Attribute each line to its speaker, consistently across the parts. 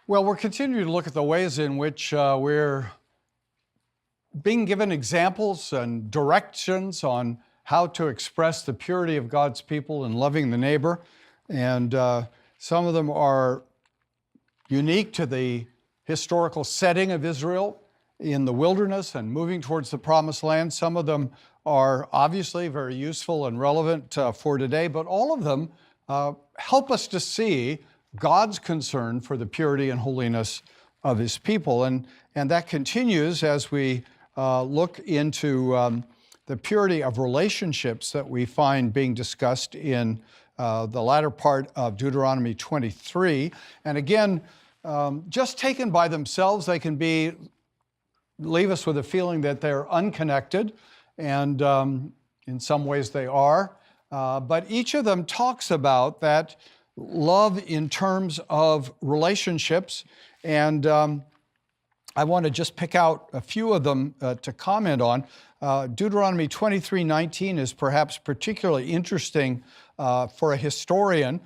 Speaker 1: Well, we're continuing to look at the ways in which we're being given examples and directions on how to express the purity of God's people and loving the neighbor. And some of them are unique to the historical setting of Israel in the wilderness and moving towards the promised land. Some of them are obviously very useful and relevant for today, but all of them help us to see God's concern for the purity and holiness of His people. And that continues as we look into the purity of relationships that we find being discussed in the latter part of Deuteronomy 23. And again, just taken by themselves, they can leave us with a feeling that they're unconnected, and in some ways they are. But each of them talks about that love in terms of relationships, and I want to just pick out a few of them to comment on. Deuteronomy 23:19 is perhaps particularly interesting for a historian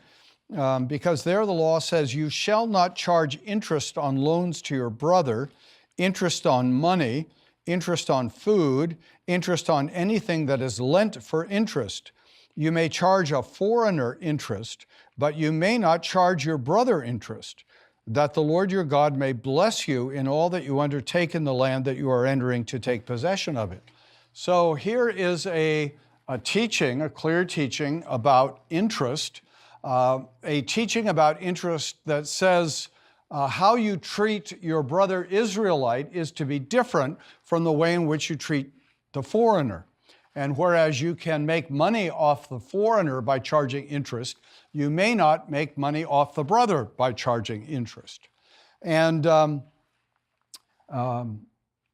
Speaker 1: because there the law says, "You shall not charge interest on loans to your brother, interest on money, interest on food, interest on anything that is lent for interest. You may charge a foreigner interest, but you may not charge your brother interest, that the Lord your God may bless you in all that you undertake in the land that you are entering to take possession of it." So here is a teaching, a clear teaching about interest, a teaching about interest that says how you treat your brother Israelite is to be different from the way in which you treat the foreigner. And whereas you can make money off the foreigner by charging interest, you may not make money off the brother by charging interest. And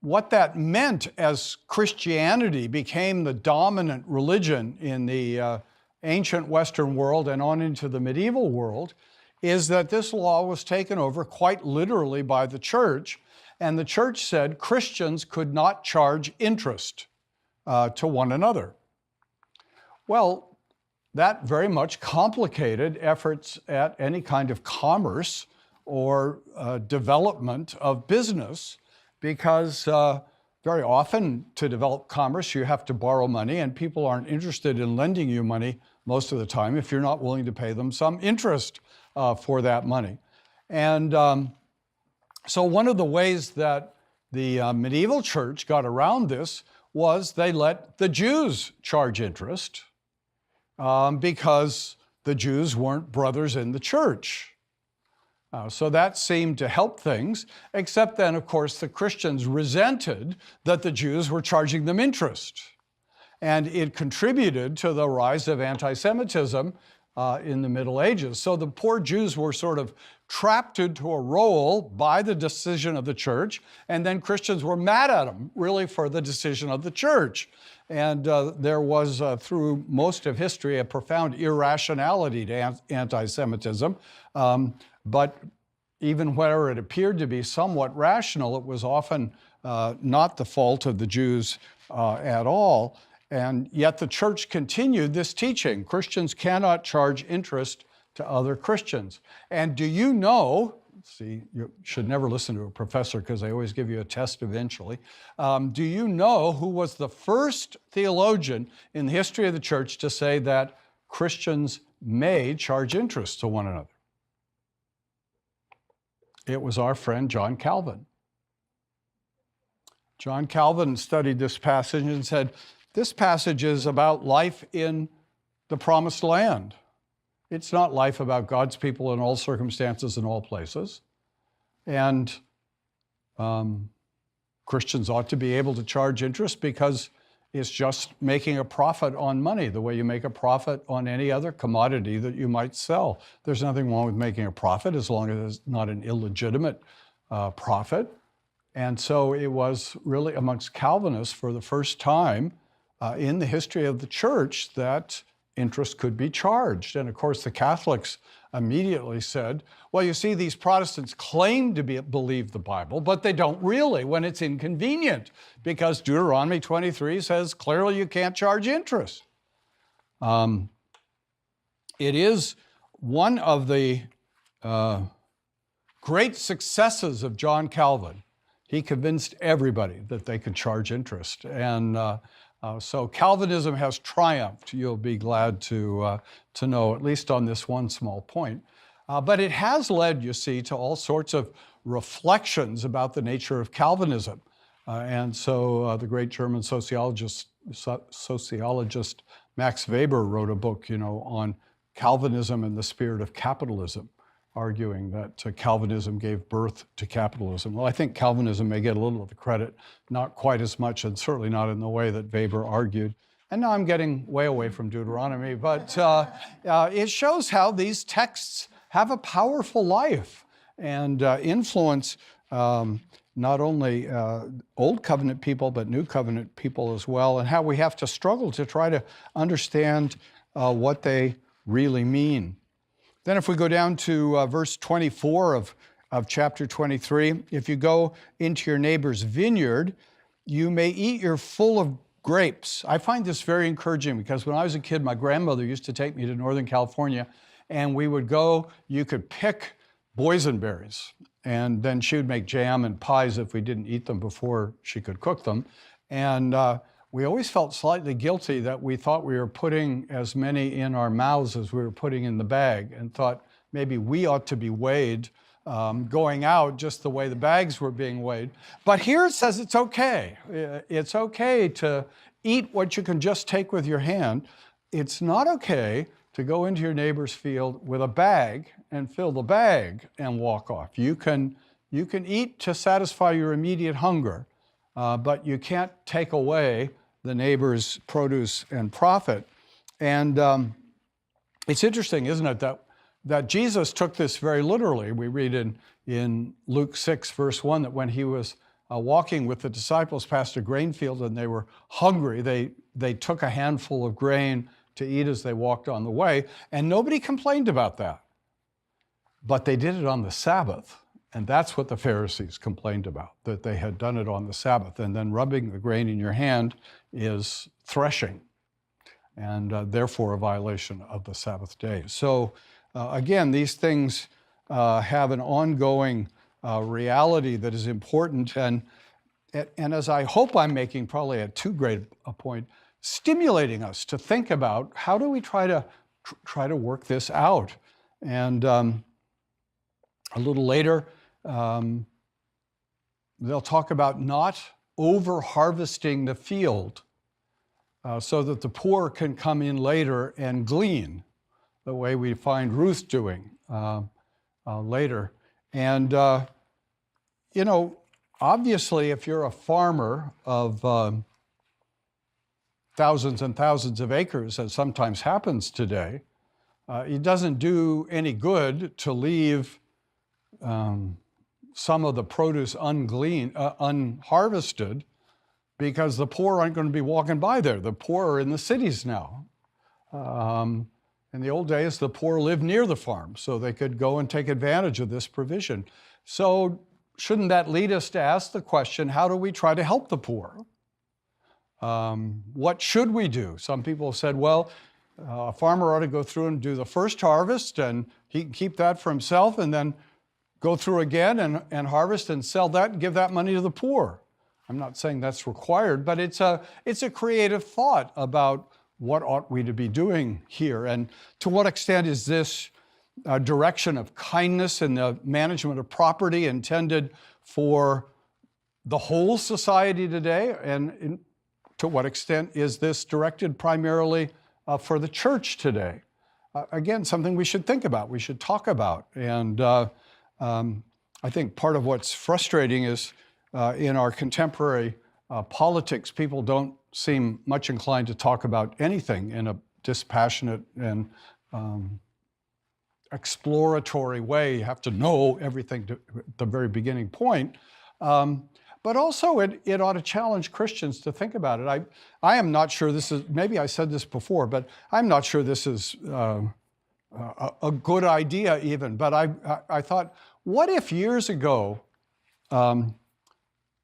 Speaker 1: what that meant as Christianity became the dominant religion in the ancient Western world and on into the medieval world is that this law was taken over quite literally by the church. And the church said Christians could not charge interest to one another. Well, that very much complicated efforts at any kind of commerce or development of business, because very often to develop commerce you have to borrow money, and people aren't interested in lending you money most of the time if you're not willing to pay them some interest for that money. And so one of the ways that the medieval church got around this was they let the Jews charge interest because the Jews weren't brothers in the church. So that seemed to help things, except then, of course, the Christians resented that the Jews were charging them interest. And it contributed to the rise of anti-Semitism in the Middle Ages. So the poor Jews were sort of trapped into a role by the decision of the church, and then Christians were mad at them, really, for the decision of the church. And there was, through most of history, a profound irrationality to anti-Semitism. But even where it appeared to be somewhat rational, it was often not the fault of the Jews at all. And yet the church continued this teaching. Christians cannot charge interest to other Christians. And do you know, see, you should never listen to a professor because they always give you a test eventually. Do you know who was the first theologian in the history of the church to say that Christians may charge interest to one another? It was our friend John Calvin. John Calvin studied this passage and said, this passage is about life in the promised land. It's not life about God's people in all circumstances and all places. And Christians ought to be able to charge interest because it's just making a profit on money, the way you make a profit on any other commodity that you might sell. There's nothing wrong with making a profit as long as it's not an illegitimate profit. And so it was really amongst Calvinists for the first time in the history of the church that interest could be charged. And of course, the Catholics immediately said, well, you see, these Protestants claim to believe the Bible, but they don't really when it's inconvenient, because Deuteronomy 23 says clearly you can't charge interest. It is one of the great successes of John Calvin, he convinced everybody that they could charge interest. And so Calvinism has triumphed, you'll be glad to know, at least on this one small point. But it has led, you see, to all sorts of reflections about the nature of Calvinism. And so the great German sociologist Max Weber wrote a book, on Calvinism and the spirit of capitalism, arguing that Calvinism gave birth to capitalism. Well, I think Calvinism may get a little of the credit, not quite as much, and certainly not in the way that Weber argued. And now I'm getting way away from Deuteronomy, but it shows how these texts have a powerful life and influence not only Old Covenant people, but New Covenant people as well, and how we have to struggle to try to understand what they really mean. Then if we go down to verse 24 of chapter 23, if you go into your neighbor's vineyard, you may eat your full of grapes. I find this very encouraging because when I was a kid, my grandmother used to take me to Northern California, and we would go, you could pick boysenberries, and then she would make jam and pies if we didn't eat them before she could cook them. And we always felt slightly guilty that we thought we were putting as many in our mouths as we were putting in the bag, and thought maybe we ought to be weighed going out just the way the bags were being weighed. But here it says it's okay. It's okay to eat what you can just take with your hand. It's not okay to go into your neighbor's field with a bag and fill the bag and walk off. You can eat to satisfy your immediate hunger, but you can't take away the neighbor's produce and profit. And it's interesting, isn't it, that Jesus took this very literally. We read in Luke 6, verse 1, that when he was walking with the disciples past a grain field and they were hungry, they took a handful of grain to eat as they walked on the way, and nobody complained about that. But they did it on the Sabbath. And that's what the Pharisees complained about, that they had done it on the Sabbath. And then rubbing the grain in your hand is threshing, and therefore a violation of the Sabbath day. So again, these things have an ongoing reality that is important. And as I hope I'm making probably at too great a point, stimulating us to think about how do we try to work this out. And a little later, they'll talk about not over-harvesting the field so that the poor can come in later and glean, the way we find Ruth doing later. And, obviously, if you're a farmer of thousands and thousands of acres, as sometimes happens today, it doesn't do any good to leave some of the produce unharvested, because the poor aren't going to be walking by there. The poor are in the cities now. In the old days, the poor lived near the farm, so they could go and take advantage of this provision. So shouldn't that lead us to ask the question, how do we try to help the poor? What should we do? Some people have said, well, a farmer ought to go through and do the first harvest, and he can keep that for himself, and then go through again and harvest and sell that and give that money to the poor. I'm not saying that's required, but it's a creative thought about what ought we to be doing here, and to what extent is this a direction of kindness in the management of property intended for the whole society today, and to what extent is this directed primarily for the church today? Again, something we should think about, we should talk about. And I think part of what's frustrating is in our contemporary politics, people don't seem much inclined to talk about anything in a dispassionate and exploratory way. You have to know everything at the very beginning point. But also it ought to challenge Christians to think about it. I am not sure this is, maybe I said this before, but I'm not sure this is a good idea even. But I thought, what if years ago,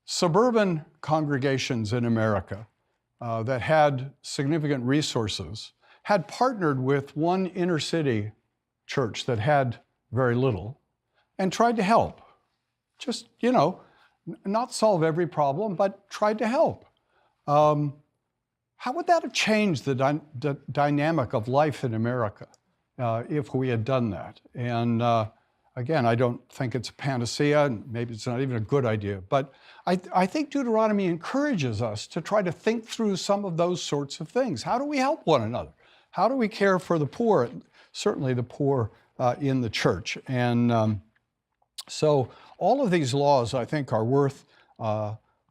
Speaker 1: suburban congregations in America that had significant resources had partnered with one inner city church that had very little, and tried to help. Just, not solve every problem, but tried to help. How would that have changed the dynamic of life in America if we had done that? And again, I don't think it's a panacea, and maybe it's not even a good idea, but I think Deuteronomy encourages us to try to think through some of those sorts of things. How do we help one another? How do we care for the poor, certainly the poor in the church? And so all of these laws, I think, are worth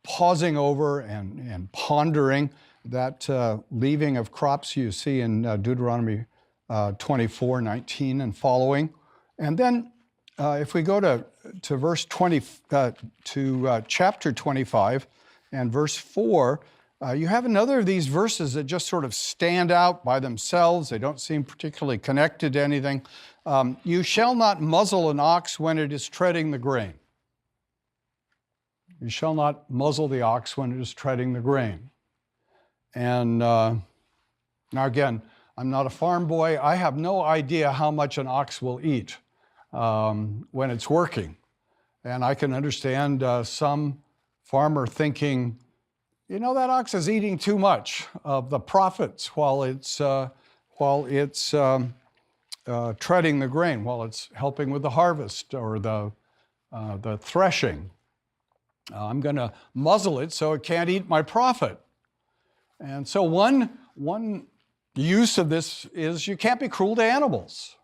Speaker 1: pausing over and pondering. That leaving of crops you see in Deuteronomy 24:19 and following. And then if we go to verse 20, to chapter 25 and verse 4, you have another of these verses that just sort of stand out by themselves. They don't seem particularly connected to anything. You shall not muzzle an ox when it is treading the grain. You shall not muzzle the ox when it is treading the grain. And now again, I'm not a farm boy. I have no idea how much an ox will eat when it's working. And I can understand some farmer thinking, that ox is eating too much of the profits while it's treading the grain, while it's helping with the harvest or the threshing. I'm going to muzzle it so it can't eat my profit. And so one use of this is you can't be cruel to animals.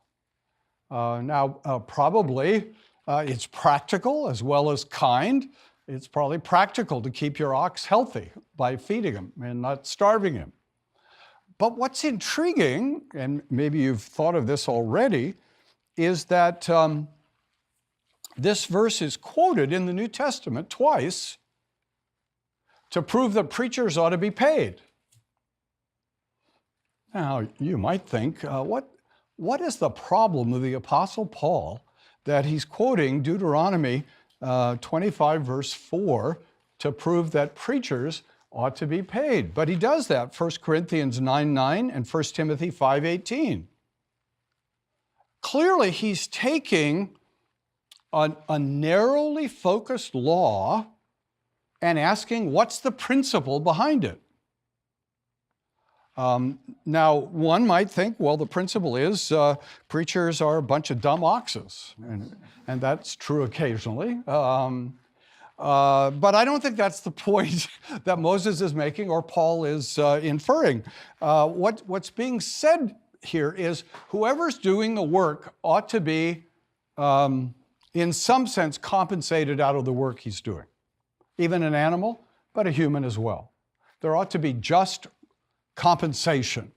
Speaker 1: Probably it's practical as well as kind. It's probably practical to keep your ox healthy by feeding him and not starving him. But what's intriguing, and maybe you've thought of this already, is that this verse is quoted in the New Testament twice to prove that preachers ought to be paid. Now, you might think, what is the problem with the Apostle Paul that he's quoting Deuteronomy 25, verse 4, to prove that preachers ought to be paid? But he does that, 1 Corinthians 9:9 and 1 Timothy 5:18. Clearly, he's taking a narrowly focused law and asking, what's the principle behind it? Now, one might think, well, the principle is preachers are a bunch of dumb oxes, and that's true occasionally. But I don't think that's the point that Moses is making or Paul is inferring. What's being said here is whoever's doing the work ought to be, in some sense, compensated out of the work he's doing. Even an animal, but a human as well. There ought to be just compensation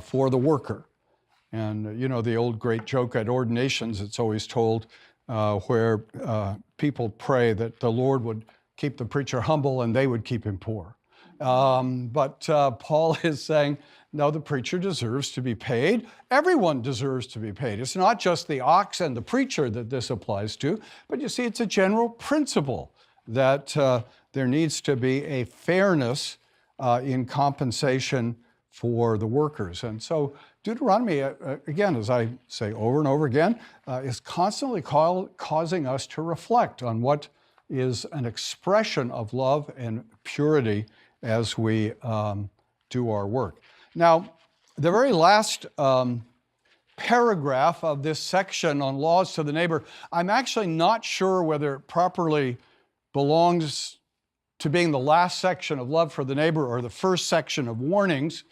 Speaker 1: for the worker. And the old great joke at ordinations, it's always told, where people pray that the Lord would keep the preacher humble and they would keep him poor. But Paul is saying, no, the preacher deserves to be paid. Everyone deserves to be paid. It's not just the ox and the preacher that this applies to, but you see, it's a general principle that there needs to be a fairness in compensation for the workers. And so Deuteronomy, again, as I say over and over again, is constantly causing us to reflect on what is an expression of love and purity as we do our work. Now, the very last paragraph of this section on laws to the neighbor, I'm actually not sure whether it properly belongs to being the last section of love for the neighbor or the first section of warnings.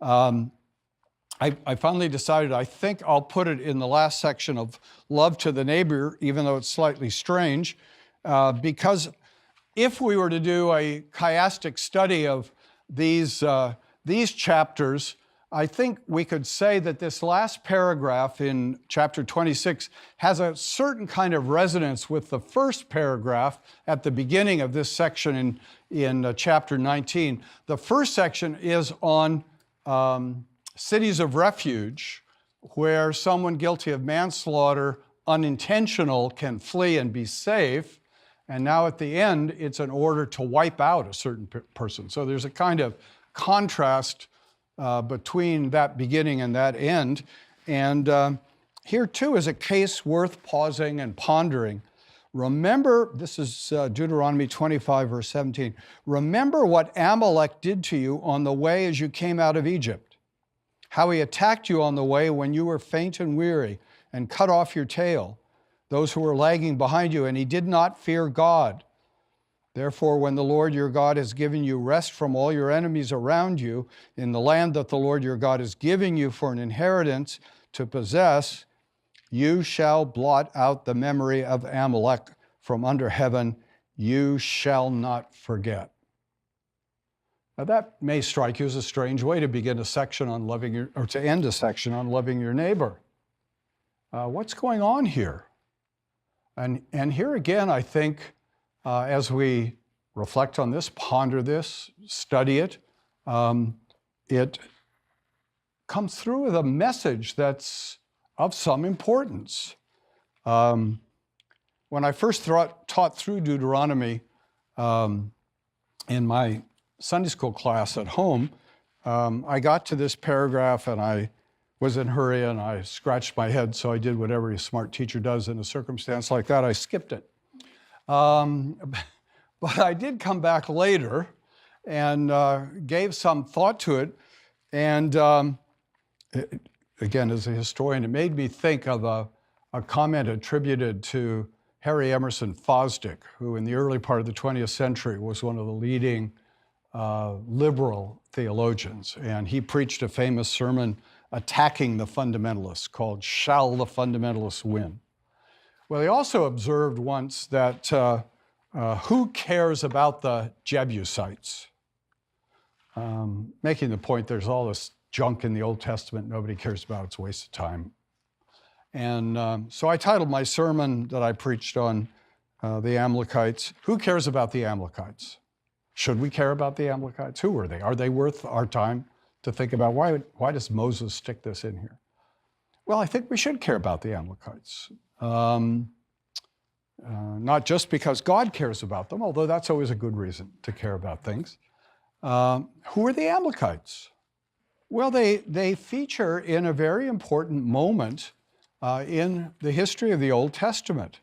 Speaker 1: I finally decided I think I'll put it in the last section of love to the neighbor, even though it's slightly strange, because if we were to do a chiastic study of these chapters, I think we could say that this last paragraph in chapter 26 has a certain kind of resonance with the first paragraph at the beginning of this section in chapter 19. The first section is on cities of refuge, where someone guilty of manslaughter, unintentional, can flee and be safe. And now at the end, it's an order to wipe out a certain person. So there's a kind of contrast between that beginning and that end. And here too is a case worth pausing and pondering. Remember, this is Deuteronomy 25, verse 17. Remember what Amalek did to you on the way as you came out of Egypt, how he attacked you on the way when you were faint and weary and cut off your tail, those who were lagging behind you, and he did not fear God. Therefore, when the Lord your God has given you rest from all your enemies around you in the land that the Lord your God is giving you for an inheritance to possess, you shall blot out the memory of Amalek from under heaven. You shall not forget. Now that may strike you as a strange way to begin a section on loving your, or to end a section on loving your neighbor. What's going on here? And here again, I think, as we reflect on this, ponder this, study it, it comes through with a message that's of some importance. When I first taught through Deuteronomy in my Sunday school class at home, I got to this paragraph and I was in a hurry and I scratched my head, so I did what every smart teacher does in a circumstance like that. I skipped it. But I did come back later and gave some thought to it. And again, as a historian, it made me think of a comment attributed to Harry Emerson Fosdick, who in the early part of the 20th century was one of the leading liberal theologians. And he preached a famous sermon attacking the fundamentalists called "Shall the Fundamentalists Win?" Well, he also observed once that who cares about the Jebusites? Making the point there's all this junk in the Old Testament nobody cares about, it's a waste of time. And so I titled my sermon that I preached on the Amalekites, Who Cares About the Amalekites? Should we care about the Amalekites? Who are they? Are they worth our time to think about? Why does Moses stick this in here? Well, I think we should care about the Amalekites. Not just because God cares about them, although that's always a good reason to care about things. Who are the Amalekites? Well, they feature in a very important moment in the history of the Old Testament.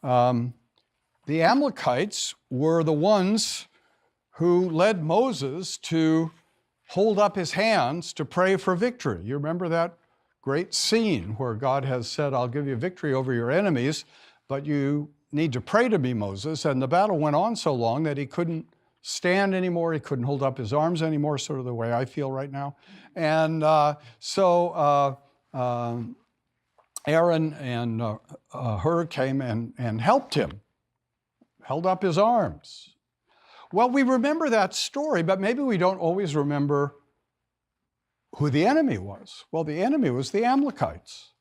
Speaker 1: The Amalekites were the ones who led Moses to hold up his hands to pray for victory. You remember that great scene where God has said, I'll give you victory over your enemies, but you need to pray to me, Moses. And the battle went on so long that he couldn't stand anymore. He couldn't hold up his arms anymore, sort of the way I feel right now. And so Aaron and Hur came and helped him, held up his arms. Well, we remember that story, but maybe we don't always remember who the enemy was. Well, the enemy was the Amalekites.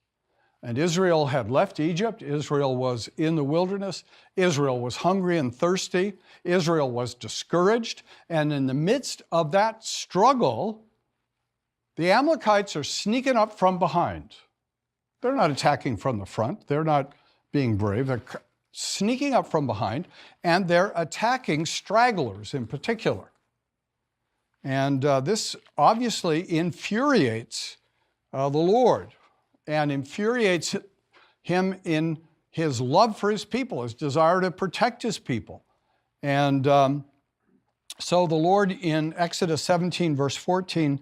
Speaker 1: And Israel had left Egypt. Israel was in the wilderness. Israel was hungry and thirsty. Israel was discouraged. And in the midst of that struggle, the Amalekites are sneaking up from behind. They're not attacking from the front. They're not being brave. They're sneaking up from behind, and they're attacking stragglers in particular. And this obviously infuriates the Lord and infuriates him in his love for his people, his desire to protect his people. And so the Lord in Exodus 17, verse 14,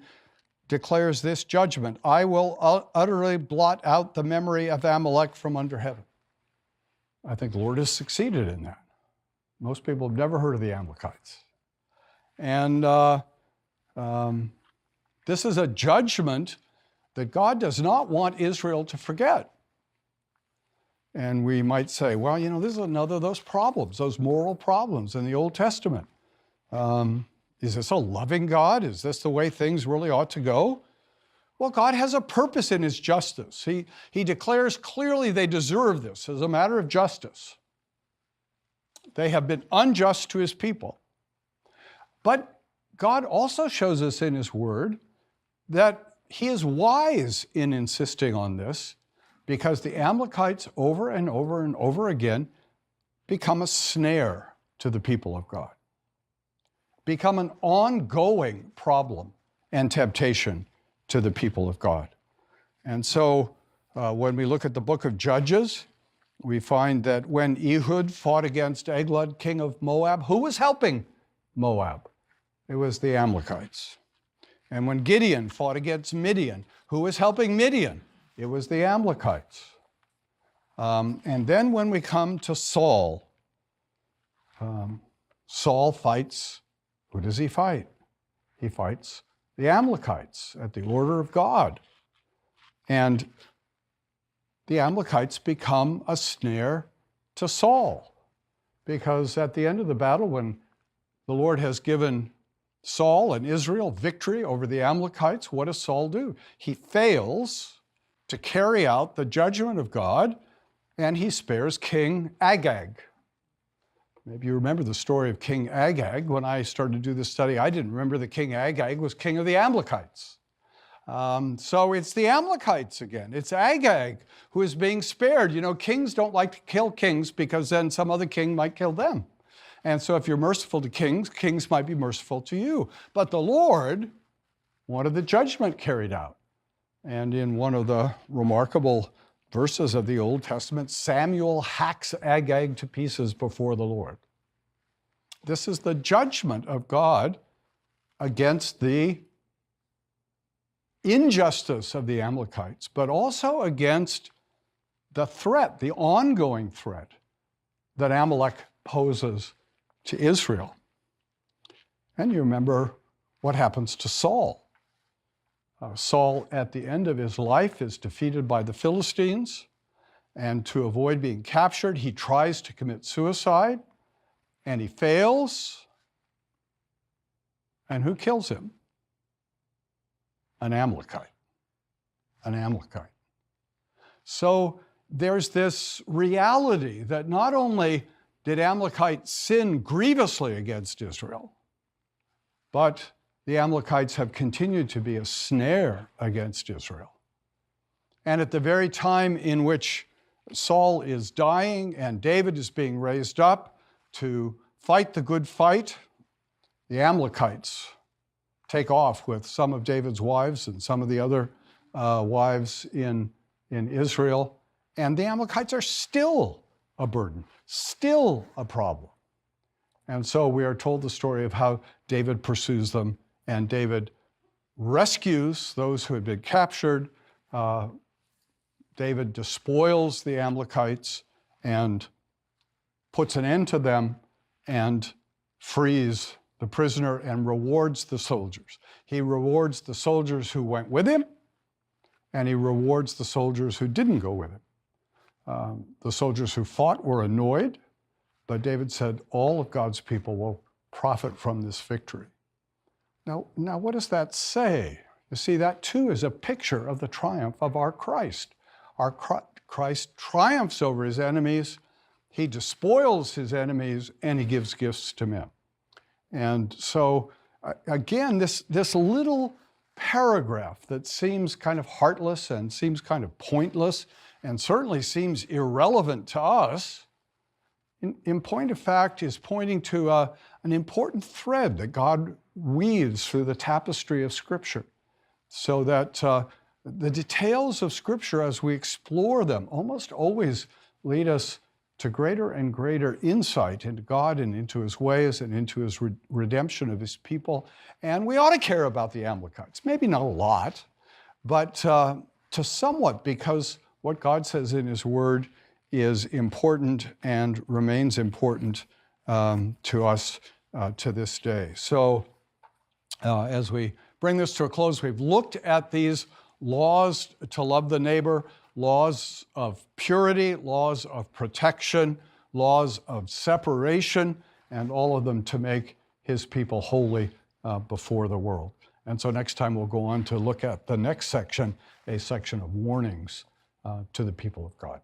Speaker 1: declares this judgment: I will utterly blot out the memory of Amalek from under heaven. I think the Lord has succeeded in that. Most people have never heard of the Amalekites. And this is a judgment that God does not want Israel to forget. And we might say, well, you know, this is another of those problems, those moral problems in the Old Testament. Is this a loving God? Is this the way things really ought to go? Well, God has a purpose in his justice. He declares clearly they deserve this as a matter of justice. They have been unjust to his people. But God also shows us in his word that he is wise in insisting on this, because the Amalekites over and over and over again become a snare to the people of God, become an ongoing problem and temptation to the people of God. And so When we look at the book of Judges, we find that when Ehud fought against Eglon, king of Moab, who was helping Moab? It was the Amalekites. And when Gideon fought against Midian, who was helping Midian? It was the Amalekites. And then when we come to Saul, Saul fights, who does he fight? He fights the Amalekites at the order of God. And the Amalekites become a snare to Saul, because at the end of the battle, when the Lord has given Saul and Israel victory over the Amalekites, what does Saul do? He fails to carry out the judgment of God, and he spares King Agag. Maybe you remember the story of King Agag. When I started to do this study, I didn't remember that King Agag was king of the Amalekites. So it's the Amalekites again. It's Agag who is being spared. You know, kings don't like to kill kings because then some other king might kill them. And so if you're merciful to kings, kings might be merciful to you. But the Lord wanted the judgment carried out. And in one of the remarkable verses of the Old Testament, Samuel hacks Agag to pieces before the Lord. This is the judgment of God against the injustice of the Amalekites, but also against the threat, the ongoing threat that Amalek poses to Israel. And you remember what happens to Saul. Saul, at the end of his life, is defeated by the Philistines, and to avoid being captured, he tries to commit suicide, and he fails. And who kills him? An Amalekite. An Amalekite. So there's this reality that not only did Amalekites sin grievously against Israel, but the Amalekites have continued to be a snare against Israel. And at the very time in which Saul is dying and David is being raised up to fight the good fight, the Amalekites take off with some of David's wives and some of the other wives in Israel. And the Amalekites are still a burden, still a problem. And so we are told the story of how David pursues them, and David rescues those who had been captured. David despoils the Amalekites and puts an end to them and frees the prisoner and rewards the soldiers. He rewards the soldiers who went with him, and he rewards the soldiers who didn't go with him. The soldiers who fought were annoyed, but David said, all of God's people will profit from this victory. Now, what does that say? You see, that too is a picture of the triumph of our Christ. Our Christ triumphs over his enemies, he despoils his enemies, and he gives gifts to men. And so, again, this little paragraph that seems kind of heartless and seems kind of pointless and certainly seems irrelevant to us, in point of fact, is pointing to an important thread that God weaves through the tapestry of Scripture, so that the details of Scripture, as we explore them, almost always lead us to greater and greater insight into God and into his ways and into his redemption of his people. And we ought to care about the Amalekites. Maybe not a lot, but to somewhat, because what God says in his word is important and remains important to us to this day. So as we bring this to a close, we've looked at these laws to love the neighbor, laws of purity, laws of protection, laws of separation, and all of them to make his people holy before the world. And so next time we'll go on to look at the next section, a section of warnings to the people of God.